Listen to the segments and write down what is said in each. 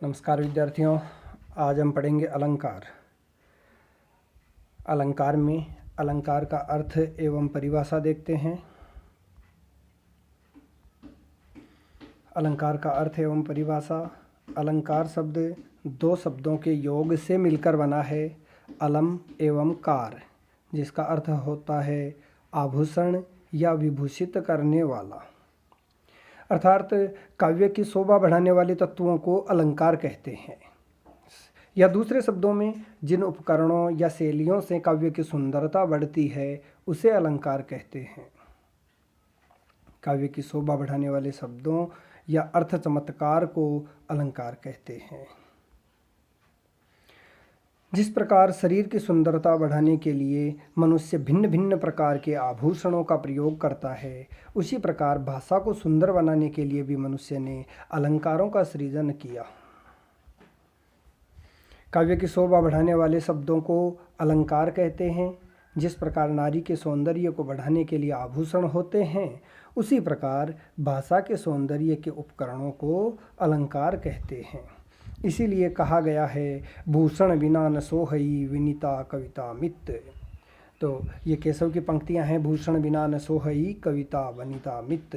नमस्कार विद्यार्थियों, आज हम पढ़ेंगे अलंकार। अलंकार में अलंकार का अर्थ एवं परिभाषा देखते हैं। अलंकार का अर्थ एवं परिभाषा। अलंकार शब्द दो शब्दों के योग से मिलकर बना है, अलम एवं कार, जिसका अर्थ होता है आभूषण या विभूषित करने वाला। अर्थात काव्य की शोभा बढ़ाने वाले तत्वों को अलंकार कहते हैं। या दूसरे शब्दों में जिन उपकरणों या शैलियों से काव्य की सुंदरता बढ़ती है उसे अलंकार कहते हैं। काव्य की शोभा बढ़ाने वाले शब्दों या अर्थ चमत्कार को अलंकार कहते हैं। जिस प्रकार शरीर की सुंदरता बढ़ाने के लिए मनुष्य भिन्न भिन्न प्रकार के आभूषणों का प्रयोग करता है, उसी प्रकार भाषा को सुंदर बनाने के लिए भी मनुष्य ने अलंकारों का सृजन किया। काव्य की शोभा बढ़ाने वाले शब्दों को अलंकार कहते हैं। जिस प्रकार नारी के सौंदर्य को बढ़ाने के लिए आभूषण होते हैं, उसी प्रकार भाषा के सौंदर्य के उपकरणों को अलंकार कहते हैं। इसीलिए कहा गया है, भूषण बिना न सोहई विनीता कविता मित। तो ये केशव की पंक्तियां हैं, भूषण बिना न सोहई कविता वनिता मित।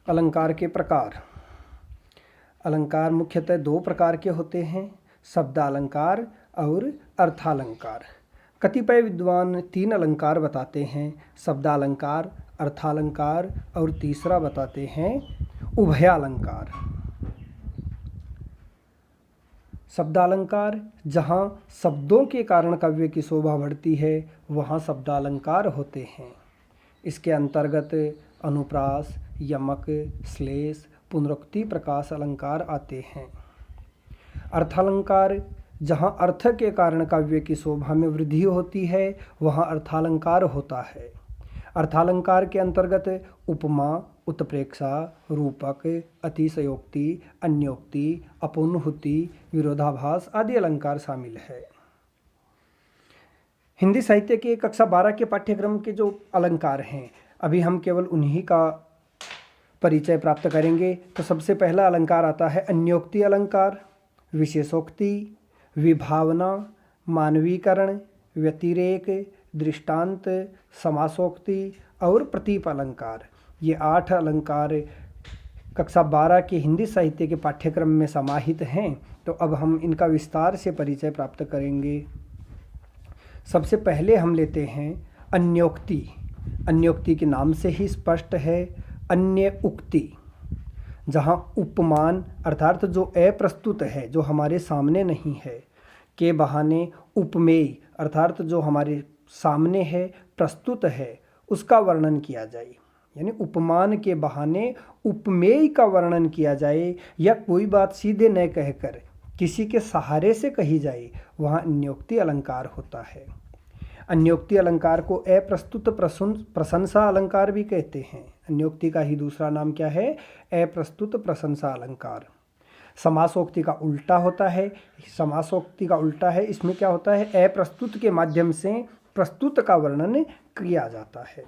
अलंकार के प्रकार। अलंकार मुख्यतः दो प्रकार के होते हैं, शब्दालंकार और अर्थालंकार। कतिपय विद्वान तीन अलंकार बताते हैं, शब्दालंकार, अर्थालंकार और तीसरा बताते हैं उभयालंकार। शब्दालंकार, जहाँ शब्दों के कारण काव्य की शोभा बढ़ती है वहाँ शब्दालंकार होते हैं। इसके अंतर्गत अनुप्रास, यमक, श्लेष, पुनरुक्ति प्रकाश अलंकार आते हैं। अर्थालंकार, जहाँ अर्थ के कारण काव्य की शोभा में वृद्धि होती है वहाँ अर्थालंकार होता है। अर्थालंकार के अंतर्गत उपमा, उत्प्रेक्षा, रूपक, अतिशयोक्ति, अन्योक्ति, अपौनहुति, विरोधाभास आदि अलंकार शामिल है। हिंदी साहित्य के कक्षा 12 के पाठ्यक्रम के जो अलंकार हैं, अभी हम केवल उन्हीं का परिचय प्राप्त करेंगे। तो सबसे पहला अलंकार आता है अन्योक्ति अलंकार। विशेषोक्ति, विभावना, मानवीकरण, व्यतिरेक, दृष्टांत, समासोक्ति और प्रतीप अलंकार, ये 8 अलंकार कक्षा 12 के हिंदी साहित्य के पाठ्यक्रम में समाहित हैं। तो अब हम इनका विस्तार से परिचय प्राप्त करेंगे। सबसे पहले हम लेते हैं अन्योक्ति। अन्योक्ति के नाम से ही स्पष्ट है, अन्य उक्ति, जहाँ उपमान अर्थात जो अप्रस्तुत है, जो हमारे सामने नहीं है, के बहाने उपमेय अर्थात जो हमारे सामने है, प्रस्तुत है, उसका वर्णन किया जाए। यानी उपमान के बहाने उपमेय का वर्णन किया जाए या कोई बात सीधे न कहकर किसी के सहारे से कही जाए, वहाँ अन्योक्ति अलंकार होता है। अन्योक्ति अलंकार को अप्रस्तुत प्रशंसा अलंकार भी कहते हैं। अन्योक्ति का ही दूसरा नाम क्या है? अप्रस्तुत प्रशंसा अलंकार। समासोक्ति का उल्टा होता है। समासोक्ति का उल्टा है, इसमें क्या होता है? अप्रस्तुत के माध्यम से प्रस्तुत का वर्णन किया जाता है।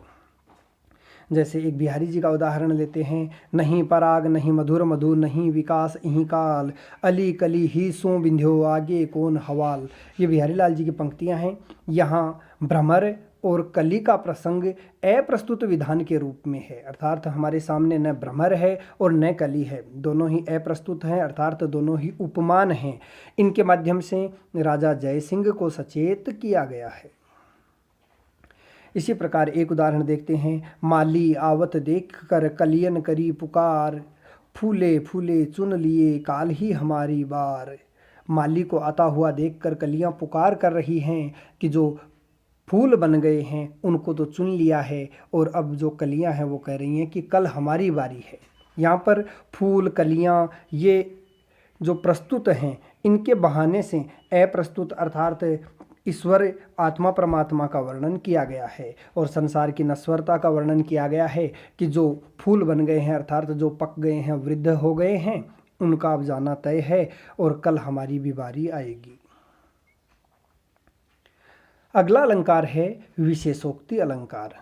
जैसे एक बिहारी जी का उदाहरण लेते हैं, नहीं पराग नहीं मधुर मधु नहीं विकास इहीं काल, अली कली ही सो बिंध्यो आगे कौन हवाल। ये बिहारी लाल जी की पंक्तियां हैं। यहाँ भ्रमर और कली का प्रसंग अप्रस्तुत विधान के रूप में है, अर्थात हमारे सामने न भ्रमर है और न कली है, दोनों ही अप्रस्तुत हैं, अर्थात दोनों ही उपमान हैं। इनके माध्यम से राजा जयसिंह को सचेत किया गया है। इसी प्रकार एक उदाहरण देखते हैं, माली आवत देख कर कलियन करी पुकार, फूले फूले चुन लिए काल ही हमारी बार। माली को आता हुआ देखकर कलियां पुकार कर रही हैं कि जो फूल बन गए हैं उनको तो चुन लिया है और अब जो कलियां हैं वो कह रही हैं कि कल हमारी बारी है। यहाँ पर फूल, कलियां, ये जो प्रस्तुत हैं, इनके बहाने से अप्रस्तुत अर्थात ईश्वर आत्मा परमात्मा का वर्णन किया गया है और संसार की नश्वरता का वर्णन किया गया है कि जो फूल बन गए हैं अर्थात जो पक गए हैं, वृद्ध हो गए हैं, उनका अब जाना तय है और कल हमारी भी बारी आएगी। अगला अलंकार है विशेषोक्ति अलंकार।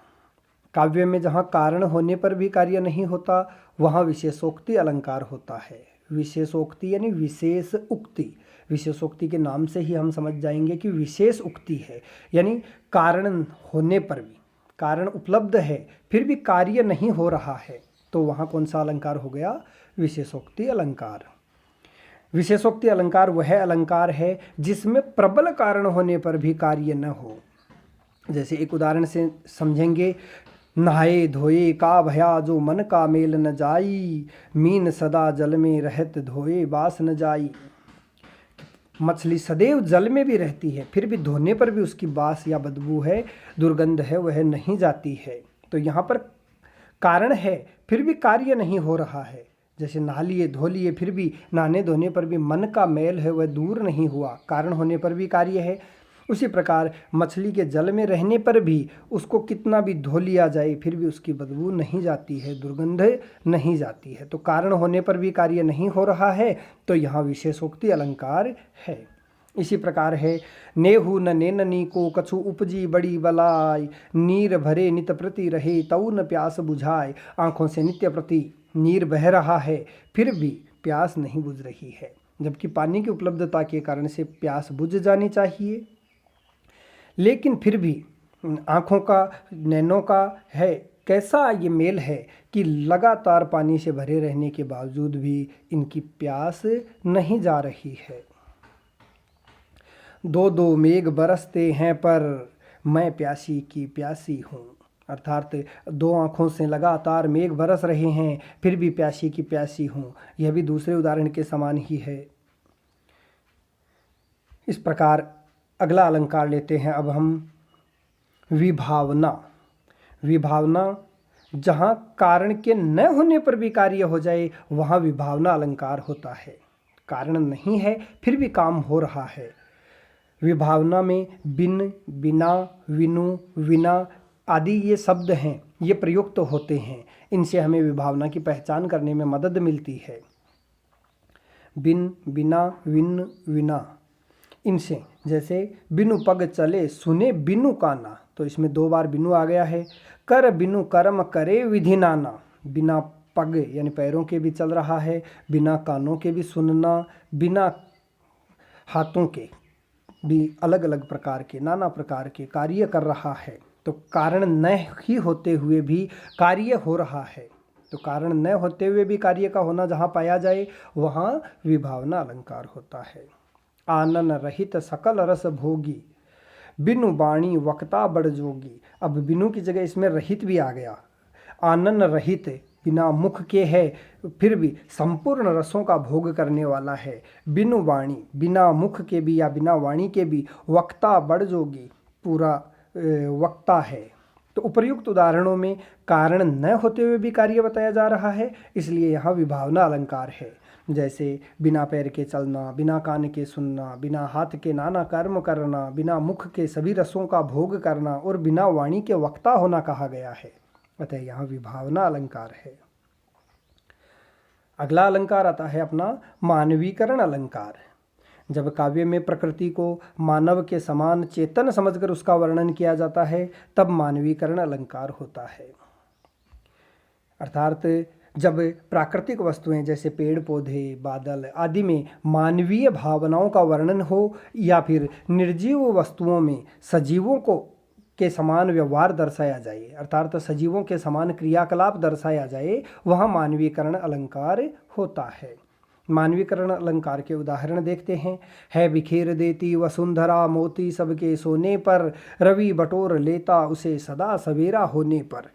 काव्य में जहाँ कारण होने पर भी कार्य नहीं होता वहाँ विशेषोक्ति अलंकार होता है। विशेषोक्ति यानी विशेष उक्ति। विशेषोक्ति के नाम से ही हम समझ जाएंगे कि विशेष उक्ति है, यानी कारण होने पर भी, कारण उपलब्ध है फिर भी कार्य नहीं हो रहा है, तो वहाँ कौन सा अलंकार हो गया? विशेषोक्ति अलंकार। विशेषोक्ति अलंकार वह अलंकार है जिसमें प्रबल कारण होने पर भी कार्य न हो। जैसे एक उदाहरण से समझेंगे, नहाए धोए का भया जो मन का मेल न जाई, मीन सदा जल में रहत धोए बास न जाई। मछली सदैव जल में भी रहती है फिर भी धोने पर भी उसकी बास या बदबू है, दुर्गंध है, वह नहीं जाती है। तो यहाँ पर कारण है फिर भी कार्य नहीं हो रहा है। जैसे नहा लिए धो लिए फिर भी नहाने धोने पर भी मन का मैल है वह दूर नहीं हुआ, कारण होने पर भी कार्य है। उसी प्रकार मछली के जल में रहने पर भी उसको कितना भी धो लिया जाए फिर भी उसकी बदबू नहीं जाती है, दुर्गंध नहीं जाती है। तो कारण होने पर भी कार्य नहीं हो रहा है, तो यहाँ विशेषोक्ति अलंकार है। इसी प्रकार है, नेहु न नेननी को कछु उपजी बड़ी बलाई, नीर भरे नित प्रति रहे तऊ न प्यास बुझाए। आँखों से नित्य प्रति नीर बह रहा है फिर भी प्यास नहीं बुझ रही है, जबकि पानी की उपलब्धता के कारण से प्यास बुझ जानी चाहिए, लेकिन फिर भी आँखों का, नैनों का है कैसा ये मेल है कि लगातार पानी से भरे रहने के बावजूद भी इनकी प्यास नहीं जा रही है। दो दो मेघ बरसते हैं पर मैं प्यासी की प्यासी हूँ। अर्थात दो आँखों से लगातार मेघ बरस रहे हैं फिर भी प्यासी की प्यासी हूँ, यह भी दूसरे उदाहरण के समान ही है। इस प्रकार अगला अलंकार लेते हैं अब हम, विभावना। विभावना, जहाँ कारण के न होने पर भी कार्य हो जाए वहाँ विभावना अलंकार होता है। कारण नहीं है फिर भी काम हो रहा है। विभावना में बिन, बिना, विनु, विना आदि ये शब्द हैं, ये प्रयुक्त होते हैं। इनसे हमें विभावना की पहचान करने में मदद मिलती है। बिन, बिना, विन, विना, इनसे जैसे बिनु पग चले सुने बिनु काना, तो इसमें दो बार बिनु आ गया है। कर बिनु कर्म करे विधि नाना, बिना पग यानी पैरों के भी चल रहा है, बिना कानों के भी सुनना, बिना हाथों के भी अलग अलग प्रकार के, नाना प्रकार के कार्य कर रहा है। तो कारण न ही होते हुए भी कार्य हो रहा है। तो कारण न होते हुए भी कार्य का होना जहाँ पाया जाए वहाँ विभावना अलंकार होता है। आनन रहित सकल रस भोगी, बिनु बाणी वक्ता बड़ जोगी। अब बिनु की जगह इसमें रहित भी आ गया। आनन रहित बिना मुख के है फिर भी संपूर्ण रसों का भोग करने वाला है। बिनु वाणी, बिना मुख के भी या बिना वाणी के भी, वक्ता बड़ जोगी, पूरा वक्ता है। तो उपर्युक्त उदाहरणों में कारण न होते हुए भी कार्य बताया जा रहा है, इसलिए यहाँ विभावना अलंकार है। जैसे बिना पैर के चलना, बिना कान के सुनना, बिना हाथ के नाना कर्म करना, बिना मुख के सभी रसों का भोग करना और बिना वाणी के वक्ता होना कहा गया है। अतः यहाँ विभावना अलंकार है। अगला अलंकार आता है अपना मानवीकरण अलंकार। जब काव्य में प्रकृति को मानव के समान चेतन समझकर उसका वर्णन किया जाता है तब मानवीकरण अलंकार होता है। अर्थात जब प्राकृतिक वस्तुएं जैसे पेड़ पौधे, बादल आदि में मानवीय भावनाओं का वर्णन हो या फिर निर्जीव वस्तुओं में सजीवों को के समान व्यवहार दर्शाया जाए, अर्थात सजीवों के समान क्रियाकलाप दर्शाया जाए, वहाँ मानवीकरण अलंकार होता है। मानवीकरण अलंकार के उदाहरण देखते हैं। है बिखेर देती वसुंधरा मोती सबके सोने पर, रवि बटोर लेता उसे सदा सवेरा होने पर।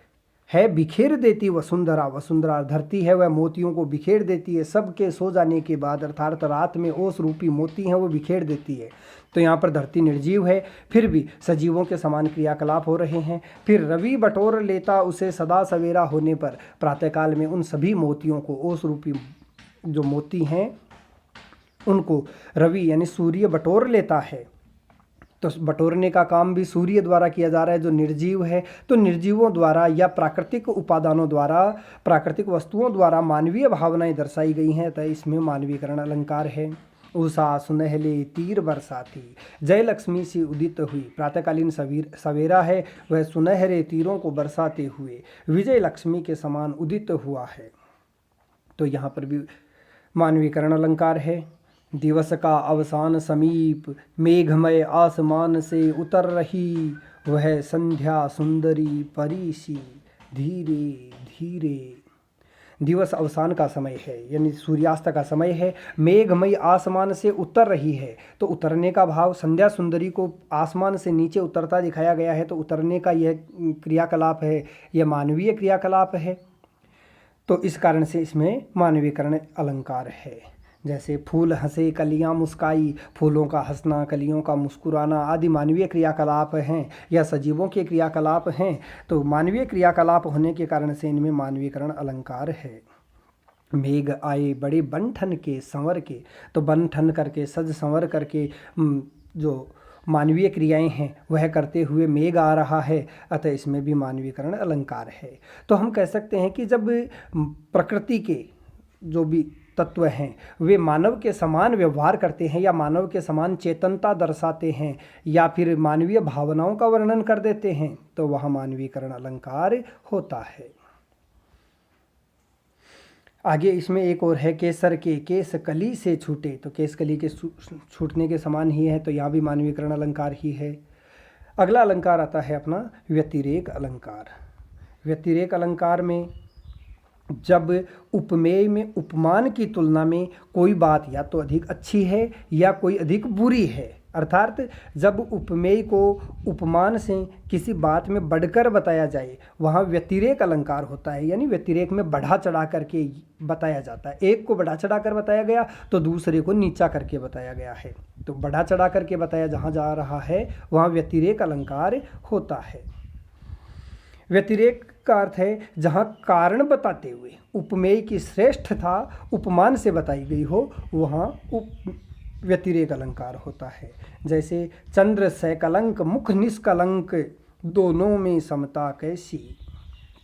है बिखेर देती वसुंधरा, वसुंधरा धरती है वह मोतियों को बिखेर देती है सबके सो जाने के बाद, अर्थात रात में ओस रूपी मोती हैं वो बिखेर देती है। तो यहाँ पर धरती निर्जीव है फिर भी सजीवों के समान क्रियाकलाप हो रहे हैं। फिर रवि बटोर लेता उसे सदा सवेरा होने पर, प्रातःकाल में उन सभी मोतियों को, ओस रूपी जो मोती हैं उनको रवि यानी सूर्य बटोर लेता है। तो बटोरने का काम भी सूर्य द्वारा किया जा रहा है जो निर्जीव है। तो निर्जीवों द्वारा या प्राकृतिक उपादानों द्वारा, प्राकृतिक वस्तुओं द्वारा मानवीय भावनाएं दर्शाई गई हैं, तो इसमें मानवीकरण अलंकार है। उषा सुनहले तीर बरसाती, जय लक्ष्मी सी उदित हुई, प्रातःकालीन सवेरा है वह सुनहरे तीरों को बरसाते हुए विजय लक्ष्मी के समान उदित हुआ है। तो यहाँ पर भी मानवीकरण अलंकार है। दिवस का अवसान समीप, मेघमय आसमान से उतर रही, वह संध्या सुंदरी परीसी धीरे धीरे। दिवस अवसान का समय है, यानी सूर्यास्त का समय है। मेघमय आसमान से उतर रही है, तो उतरने का भाव, संध्या सुंदरी को आसमान से नीचे उतरता दिखाया गया है, तो उतरने का यह क्रियाकलाप है, यह मानवीय क्रियाकलाप है। तो इस कारण से इसमें मानवीकरण अलंकार है। जैसे फूल हंसे कलियां मुस्काई, फूलों का हंसना, कलियों का मुस्कुराना आदि मानवीय क्रियाकलाप हैं या सजीवों के क्रियाकलाप हैं। तो मानवीय क्रियाकलाप होने के कारण से इनमें मानवीकरण अलंकार है। मेघ आए बड़े बन ठन के संवर के, तो बन ठन करके सज संवर करके जो मानवीय क्रियाएं हैं वह करते हुए मेघ आ रहा है, अतः इसमें भी मानवीकरण अलंकार है। तो हम कह सकते हैं कि जब प्रकृति के जो भी तत्व हैं वे मानव के समान व्यवहार करते हैं या मानव के समान चेतनता दर्शाते हैं या फिर मानवीय भावनाओं का वर्णन कर देते हैं, तो वह मानवीकरण अलंकार होता है। आगे इसमें एक और है, केसर के केस कली से छूटे, तो केस कली के छूटने के समान ही है, तो यहाँ भी मानवीकरण अलंकार ही है। अगला अलंकार आता है अपना व्यतिरेक अलंकार। व्यतिरेक अलंकार में जब उपमेय में उपमान की तुलना में कोई बात या तो अधिक अच्छी है या कोई अधिक बुरी है, अर्थात जब उपमेय को उपमान से किसी बात में बढ़कर बताया जाए वहाँ व्यतिरेक अलंकार होता है, यानी व्यतिरेक में बढ़ा चढ़ा करके बताया जाता है। एक को बढ़ा चढ़ा कर बताया गया तो दूसरे को नीचा करके बताया गया है, तो बढ़ा चढ़ा करके बताया जहाँ जा रहा है वहाँ व्यतिरेक अलंकार होता है। व्यतिरेक का अर्थ है जहाँ कारण बताते हुए उपमेय की श्रेष्ठता उपमान से बताई गई हो, वहाँ व्यतिरेक अलंकार होता है। जैसे चंद्र सकलंक मुख निष्कलंक, दोनों में समता कैसी।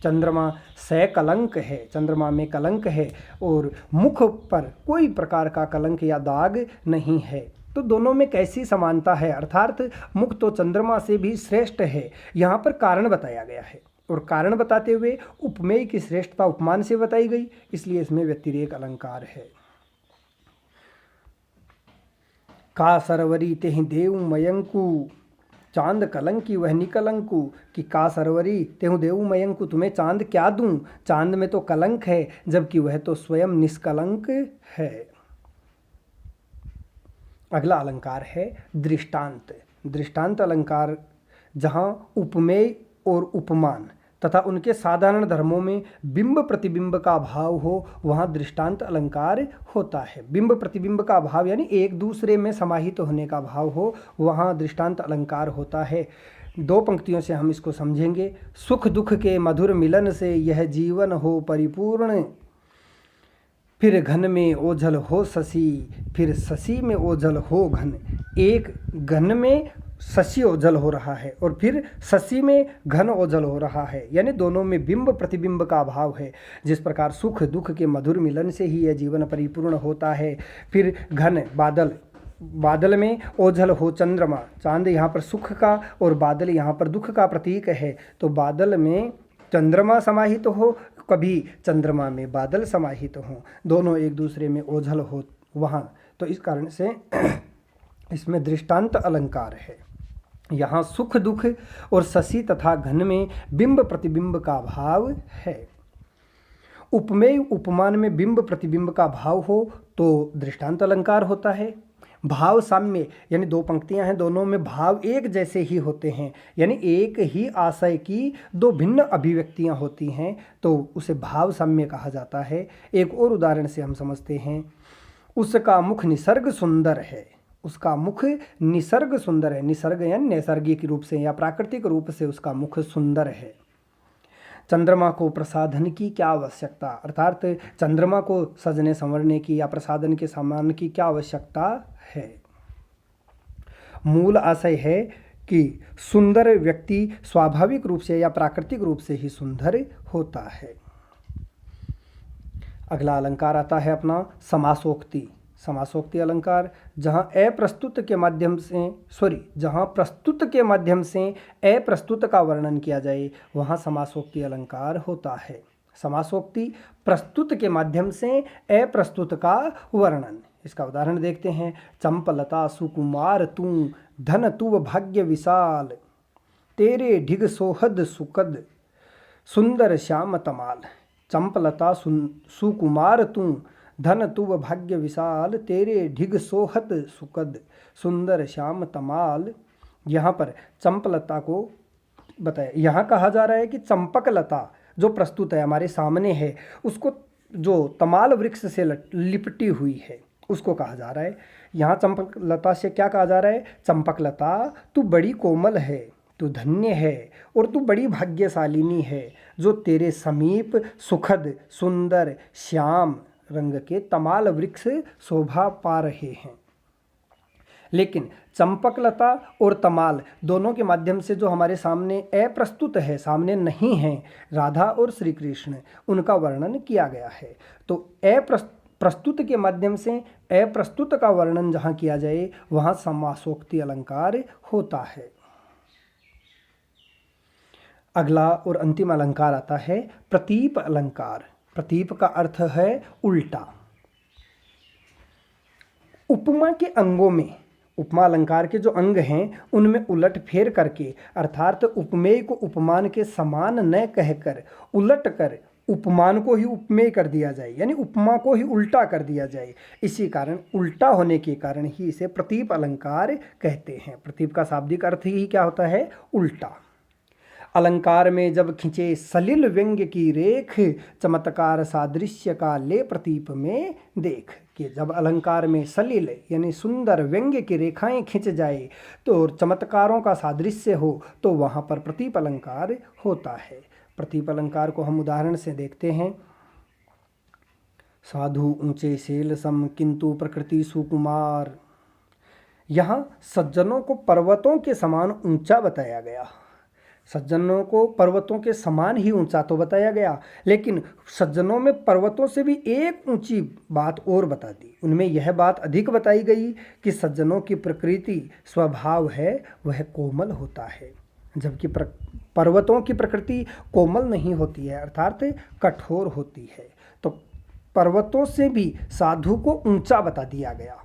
चंद्रमा सकलंक है, चंद्रमा में कलंक है और मुख पर कोई प्रकार का कलंक या दाग नहीं है, तो दोनों में कैसी समानता है, अर्थात मुख तो चंद्रमा से भी श्रेष्ठ है। यहाँ पर कारण बताया गया है और कारण बताते हुए उपमेय की श्रेष्ठता उपमान से बताई गई, इसलिए इसमें व्यतिरेक अलंकार है। का सरवरी तेहि देव मयंकु, चांद कलंकी वह निकलंकु, कि का सरवरी तेहु देव मयंकु, तुम्हें चांद क्या दूं, चांद में तो कलंक है जबकि वह तो स्वयं निष्कलंक है। अगला अलंकार है दृष्टांत। दृष्टांत अलंकार जहाँ उपमेय और उपमान तथा उनके साधारण धर्मों में बिंब प्रतिबिंब का भाव हो, वहाँ दृष्टांत अलंकार होता है। बिंब प्रतिबिंब का भाव यानी एक दूसरे में समाहित होने का भाव हो, वहाँ दृष्टांत अलंकार होता है। दो पंक्तियों से हम इसको समझेंगे। सुख दुख के मधुर मिलन से यह जीवन हो परिपूर्ण, फिर घन में ओझल हो शशि, फिर शशि में ओझल हो घन। एक घन में शशि ओझल हो रहा है और फिर शशि में घन ओझल हो रहा है, यानी दोनों में बिंब प्रतिबिंब का भाव है। जिस प्रकार सुख दुख के मधुर मिलन से ही यह जीवन परिपूर्ण होता है। फिर घन बादल, बादल में ओझल हो चंद्रमा, चांद यहाँ पर सुख का और बादल यहाँ पर दुख का प्रतीक है, तो बादल में चंद्रमा समाहित हो, कभी चंद्रमा में बादल समाहित हो, दोनों एक दूसरे में ओझल हो वहाँ, तो इस कारण से इसमें दृष्टांत अलंकार है। यहाँ सुख दुख और शशि तथा घन में बिंब प्रतिबिंब का भाव है। उपमेय उपमान में बिंब प्रतिबिंब का भाव हो तो दृष्टांत अलंकार होता है। भाव साम्य यानी दो पंक्तियां हैं, दोनों में भाव एक जैसे ही होते हैं, यानी एक ही आशय की दो भिन्न अभिव्यक्तियां होती हैं, तो उसे भाव साम्य कहा जाता है। एक और उदाहरण से हम समझते हैं, उसका मुख निसर्ग सुंदर है। उसका मुख निसर्ग सुंदर है, निसर्ग यानी नैसर्गिक रूप से या प्राकृतिक रूप से उसका मुख सुंदर है। चंद्रमा को प्रसाधन की क्या आवश्यकता, अर्थात चंद्रमा को सजने संवरने की या प्रसाधन के सामान की क्या आवश्यकता है। मूल आशय है कि सुंदर व्यक्ति स्वाभाविक रूप से या प्राकृतिक रूप से ही सुंदर होता है। अगला अलंकार आता है अपना समासोक्ति। समासोक्ति अलंकार जहाँ प्रस्तुत के माध्यम से अप्रस्तुत का वर्णन किया जाए, वहाँ समासोक्ति अलंकार होता है। समासोक्ति प्रस्तुत के माध्यम से अप्रस्तुत का वर्णन। इसका उदाहरण देखते हैं। चंपलता सुकुमार तू, धन तुव भाग्य विशाल, तेरे ढिग सोहद सुकद, सुंदर श्याम तमाल। चंपलता सुकुमार तू, धन तुव भाग्य विशाल, तेरे ढिग सोहत सुकद, सुंदर श्याम तमाल। यहाँ पर चंपलता को बताया, यहाँ कहा जा रहा है कि चंपकलता जो प्रस्तुत है हमारे सामने है, उसको जो तमाल वृक्ष से लिपटी हुई है उसको कहा जा रहा है। यहाँ चंपकलता से क्या कहा जा रहा है? चंपकलता तू बड़ी कोमल है, तू धन्य है और तू बड़ी भाग्यशालिनी है, जो तेरे समीप सुखद सुंदर श्याम रंग के तमाल वृक्ष शोभा पा रहे हैं। लेकिन चंपकलता और तमाल दोनों के माध्यम से जो हमारे सामने अप्रस्तुत है, सामने नहीं है, राधा और श्री कृष्ण, उनका वर्णन किया गया है। तो प्रस्तुत के माध्यम से अप्रस्तुत का वर्णन जहाँ किया जाए वहाँ समासोक्ति अलंकार होता है। अगला और अंतिम अलंकार आता है प्रतीप अलंकार। प्रतीप का अर्थ है उल्टा। उपमा के अंगों में, उपमा अलंकार के जो अंग हैं उनमें उलट फेर करके, अर्थात उपमेय को उपमान के समान न कहकर उलट कर उपमान को ही उपमेय कर दिया जाए, यानी उपमा को ही उल्टा कर दिया जाए। इसी कारण, उल्टा होने के कारण ही इसे प्रतीप अलंकार कहते हैं। प्रतीप का शाब्दिक अर्थ ही क्या होता है? उल्टा। अलंकार में जब खिंचे सलिल व्यंग्य की रेख, चमत्कार सादृश्य का ले प्रतीप में देख। कि जब अलंकार में सलिल यानी सुंदर व्यंग्य की रेखाएं खिंच जाए तो चमत्कारों का सादृश्य हो तो वहाँ पर प्रतीप अलंकार होता है। प्रतीप अलंकार को हम उदाहरण से देखते हैं। साधु ऊंचे सेल सम किंतु प्रकृति सुकुमार। यहाँ सज्जनों को पर्वतों के समान ऊंचा बताया गया। सज्जनों को पर्वतों के समान ही ऊंचा तो बताया गया, लेकिन सज्जनों में पर्वतों से भी एक ऊंची बात और बता दी। उनमें यह बात अधिक बताई गई कि सज्जनों की प्रकृति स्वभाव है वह कोमल होता है, जबकि पर्वतों की प्रकृति कोमल नहीं होती है, अर्थात कठोर होती है। तो पर्वतों से भी साधु को ऊंचा बता दिया गया।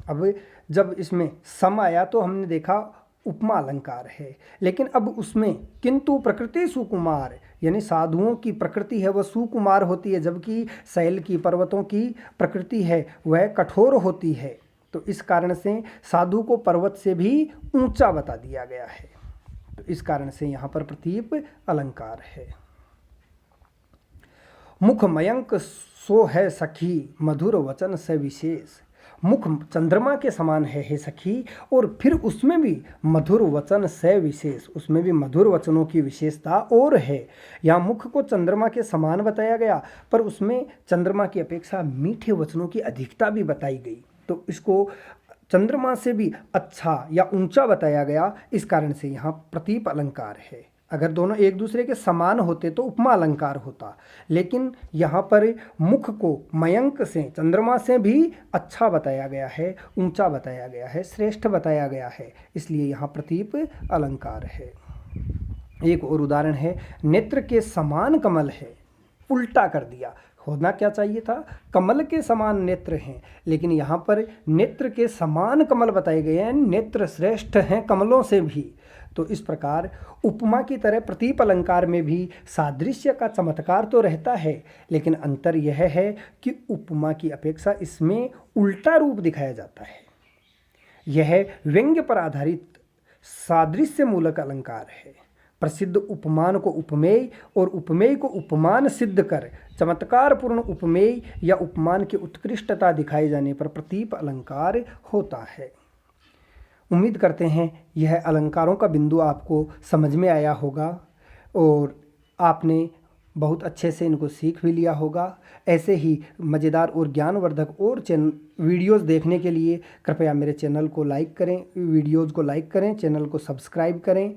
अब जब इसमें सम आया तो हमने देखा उपमा अलंकार है, लेकिन अब उसमें किंतु प्रकृति सुकुमार, यानी साधुओं की प्रकृति है वह सुकुमार होती है, जबकि शैल की पर्वतों की प्रकृति है वह कठोर होती है। तो इस कारण से साधु को पर्वत से भी ऊंचा बता दिया गया है। तो इस कारण से यहाँ पर प्रतीप अलंकार है। मुख मयंक सो है सखी, मधुर वचन से विशेष। मुख चंद्रमा के समान है हे सखी, और फिर उसमें भी मधुर वचन से विशेष, उसमें भी मधुर वचनों की विशेषता और है। यहाँ मुख को चंद्रमा के समान बताया गया, पर उसमें चंद्रमा की अपेक्षा मीठे वचनों की अधिकता भी बताई गई। तो इसको चंद्रमा से भी अच्छा या ऊंचा बताया गया, इस कारण से यहाँ प्रतीप अलंकार है। अगर दोनों एक दूसरे के समान होते तो उपमा अलंकार होता, लेकिन यहाँ पर मुख को मयंक से, चंद्रमा से भी अच्छा बताया गया है, ऊंचा बताया गया है, श्रेष्ठ बताया गया है, इसलिए यहाँ प्रतीप अलंकार है। एक और उदाहरण है, नेत्र के समान कमल है, उल्टा कर दिया। होना क्या चाहिए था? कमल के समान नेत्र हैं, लेकिन यहाँ पर नेत्र के समान कमल बताए गए हैं, नेत्र श्रेष्ठ हैं कमलों से भी। तो इस प्रकार उपमा की तरह प्रतीप अलंकार में भी सादृश्य का चमत्कार तो रहता है, लेकिन अंतर यह है कि उपमा की अपेक्षा इसमें उल्टा रूप दिखाया जाता है। यह व्यंग्य पर आधारित सादृश्य मूलक अलंकार है। प्रसिद्ध उपमान को उपमेय और उपमेय को उपमान सिद्ध कर चमत्कारपूर्ण उपमेय या उपमान की उत्कृष्टता दिखाए जाने पर प्रतीप अलंकार होता है। उम्मीद करते हैं यह अलंकारों का बिंदु आपको समझ में आया होगा और आपने बहुत अच्छे से इनको सीख भी लिया होगा। ऐसे ही मज़ेदार और ज्ञानवर्धक और वीडियोस देखने के लिए कृपया मेरे चैनल को लाइक करें, वीडियोस को लाइक करें, चैनल को सब्सक्राइब करें।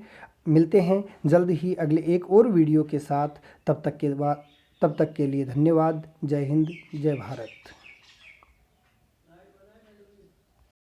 मिलते हैं जल्द ही अगले एक और वीडियो के साथ। तब तक के लिए धन्यवाद। जय हिंद, जय भारत।